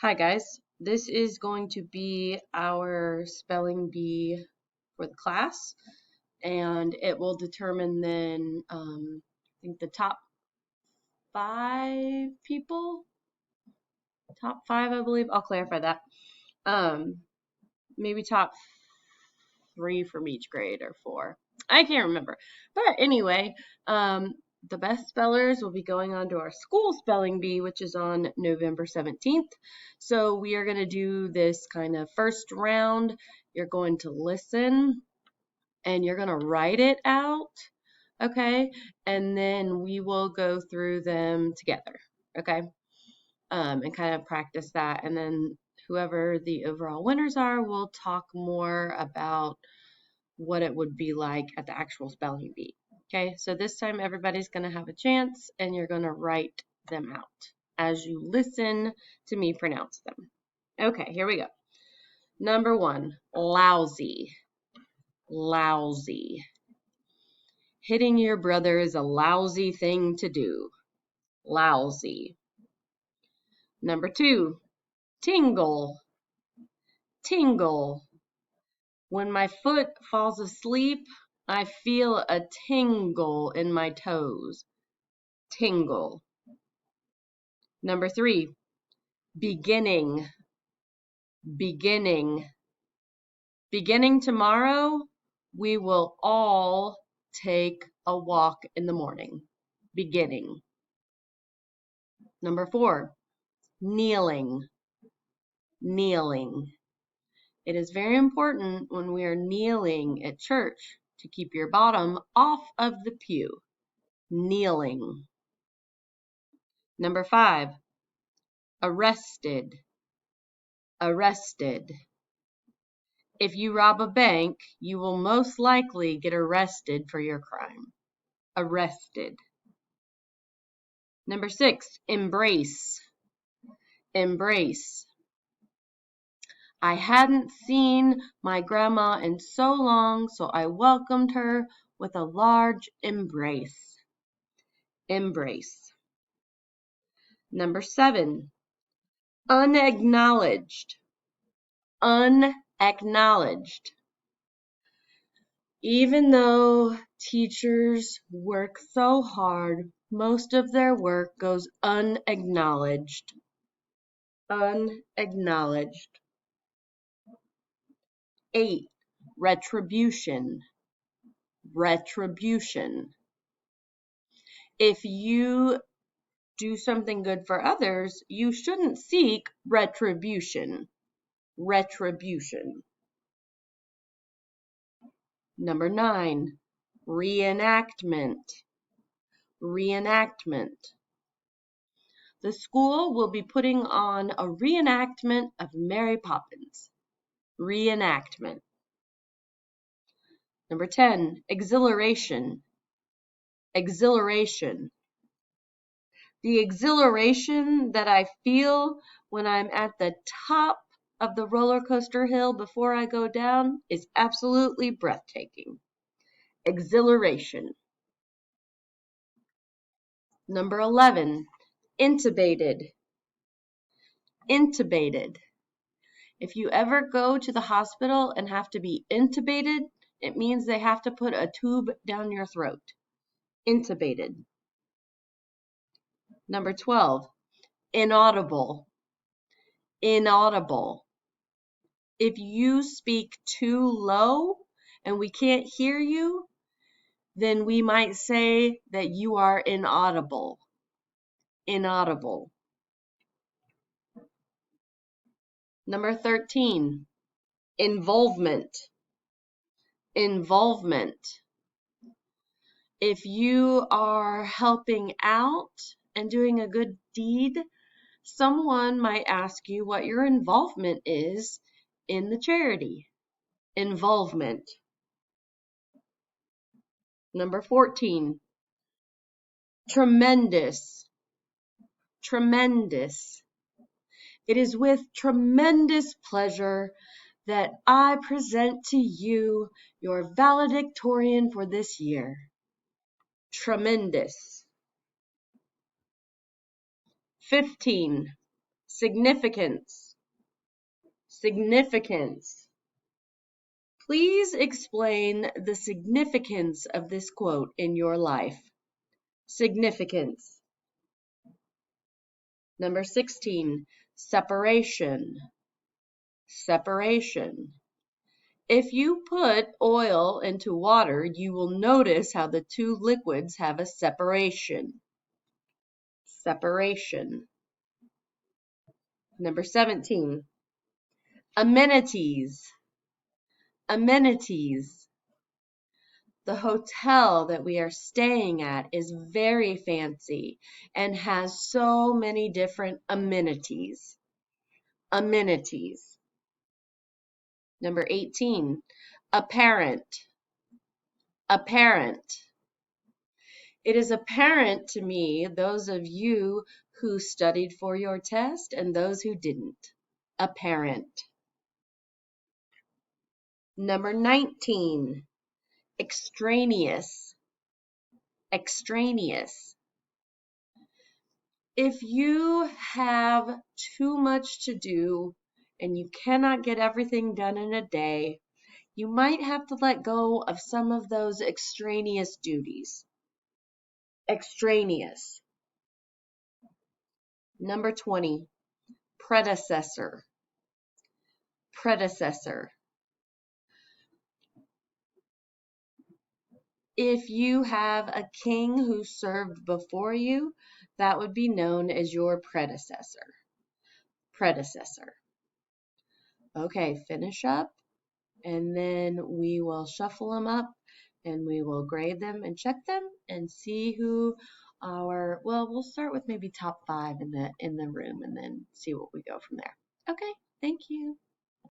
Hi guys, this is going to be our spelling bee for the class, and it will determine then I think the top 5 people, top 5 I believe. I'll clarify that. Um, Maybe top 3 from each grade or 4. I can't remember. But anyway, the best spellers will be going on to our school spelling bee, which is on November 17th. So we are going to do this kind of first round. You're going to listen and you're going to write it out. Okay. And then we will go through them together. Okay. And kind of practice that. And then whoever the overall winners are, we'll talk more about what it would be like at the actual spelling bee. Okay, so this time everybody's going to have a chance and you're going to write them out as you listen to me pronounce them. Okay, here we go. Number 1, lousy. Lousy. Hitting your brother is a lousy thing to do. Lousy. Number 2, tingle. Tingle. When my foot falls asleep, I feel a tingle in my toes. Tingle. Number 3, beginning. Beginning. Beginning tomorrow, we will all take a walk in the morning. Beginning. Number 4, kneeling. Kneeling. It is very important when we are kneeling at church to keep your bottom off of the pew. Kneeling. Number 5, arrested. Arrested. If you rob a bank, you will most likely get arrested for your crime. Arrested. Number 6, embrace. Embrace. I hadn't seen my grandma in so long, so I welcomed her with a large embrace. Embrace. Number 7, unacknowledged. Unacknowledged. Even though teachers work so hard, most of their work goes unacknowledged. Unacknowledged. 8, retribution. Retribution. If you do something good for others, you shouldn't seek retribution. Retribution. Number 9, reenactment. Reenactment. The school will be putting on a reenactment of Mary Poppins. Reenactment. Number 10, exhilaration. Exhilaration. The exhilaration that I feel when I'm at the top of the roller coaster hill before I go down is absolutely breathtaking. Exhilaration. Number 11, intubated. Intubated. If you ever go to the hospital and have to be intubated, it means they have to put a tube down your throat. Intubated. Number 12, inaudible. Inaudible. If you speak too low and we can't hear you, then we might say that you are inaudible. Inaudible. Number 13, involvement. Involvement. If you are helping out and doing a good deed, someone might ask you what your involvement is in the charity. Involvement. Number 14, tremendous. Tremendous. It is with tremendous pleasure that I present to you your valedictorian for this year. Tremendous. 15, Significance. Significance. Please explain the significance of this quote in your life. Significance. Number 16, separation. Separation. If you put oil into water, you will notice how the two liquids have a separation. Separation. Number 17, amenities. Amenities. The hotel that we are staying at is very fancy and has so many different amenities. Amenities. Number 18, apparent. Apparent. It is apparent to me, those of you who studied for your test and those who didn't. Apparent. Number 19, extraneous. Extraneous. If you have too much to do and you cannot get everything done in a day, you might have to let go of some of those extraneous duties. Extraneous. Number 20, predecessor. Predecessor. If you have a king who served before you, that would be known as your predecessor. Predecessor. Okay, finish up, and then we will shuffle them up, and we will grade them and check them and see who we'll start with maybe top 5 in the room and then see what we go from there. Okay, thank you.